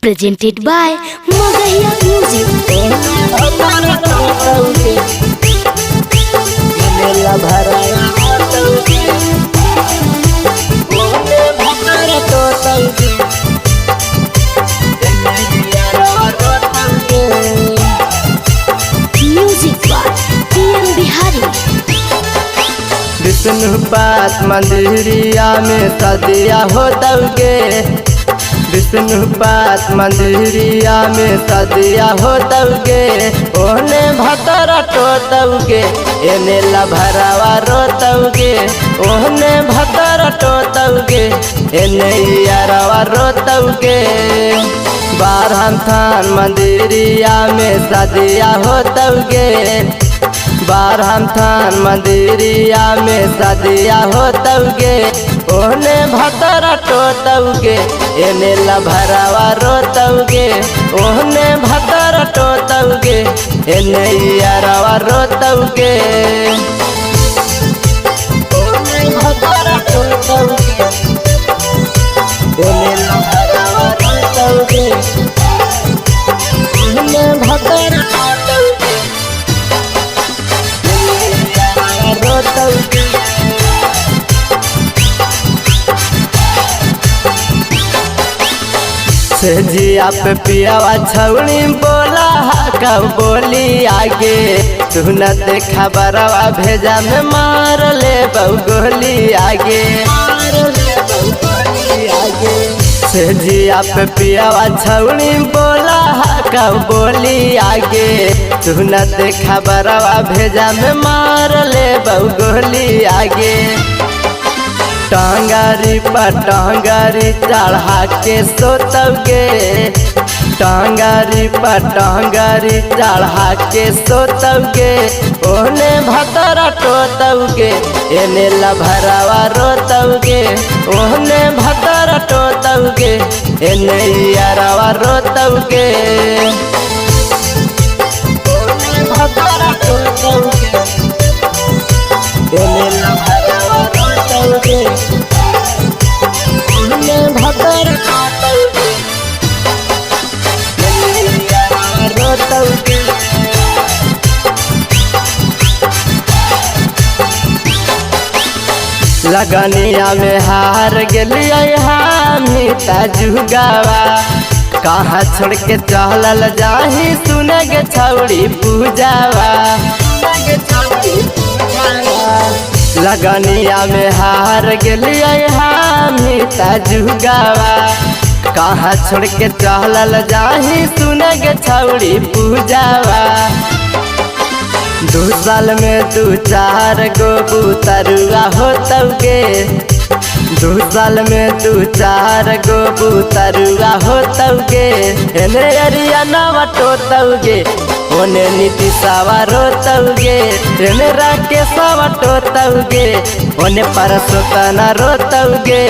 presented by Magahia Music. Music by PM Bihari. विष्णुपात मंदिरिया में सदिया हो दौगे। विष्णुपात मंदिरिया में सदिया हो दौगे। ओने भतरा टो दौगे, एने लभरावा रो दौगे। ओने भतरा टो दौगे, एने यारवा रो दौगे। बारहम थान मंदिरिया में सदिया हो दौगे। बारहम थान मंदिरिया में सदिया हो दौगे। ओने भतरा टो दौगे, एने लभरावा रो दौगे। ओने भतरा टो दौगे, एने यारवा रो दौगे। ओने भतरा टो दौगे, एने लभरावा रो दौगे। ओने भतरा टो दौगे, जिया पे पियावा छौड़ी बोला कब बोली आगे। तू न देखा बरवा भेजा में मार ले बहु गोली आगे। से जिया पे पियावा छौड़ी बोला कब बोली आगे। तू न देखा बरवा भेजा में मार ले बहु गोली आगे। टांगारी पर टांगारी चढ़ा के सोतोगे। टांगारी पर टांगारी चढ़ा के सोतोगे। ओने भतरा टोतोगे, एने लभरावा रोतोगे। ओने भतरा टोतोगे, एने यारवा रोतोगे। ओने भतरा टोतोगे, एने लभरावा रोतोगे। ओने भतरा टोतोगे, एने यारवा रोतोगे। लगनिया में हार गेलिया हामी ताजुगावा। कहाँ छोड़ के चहलल जाही सुने गे छौड़ी पूजावा। लगनिया में हार गेलिया हामी ताजुगावा। कहाँ छोड़ के चहलल जाही सुने गे छौड़ी पूजावा। 2 साल में 2-4 गो बुतरुआ होतोगे। 2 साल में 2-4 गो बुतरुआ होतोगे। एने अरिया नवा टोतोगे, ओने नीतीशवा रोतोगे। एने राकेशवा टोतोगे, ओने परसोत्तना रोतोगे।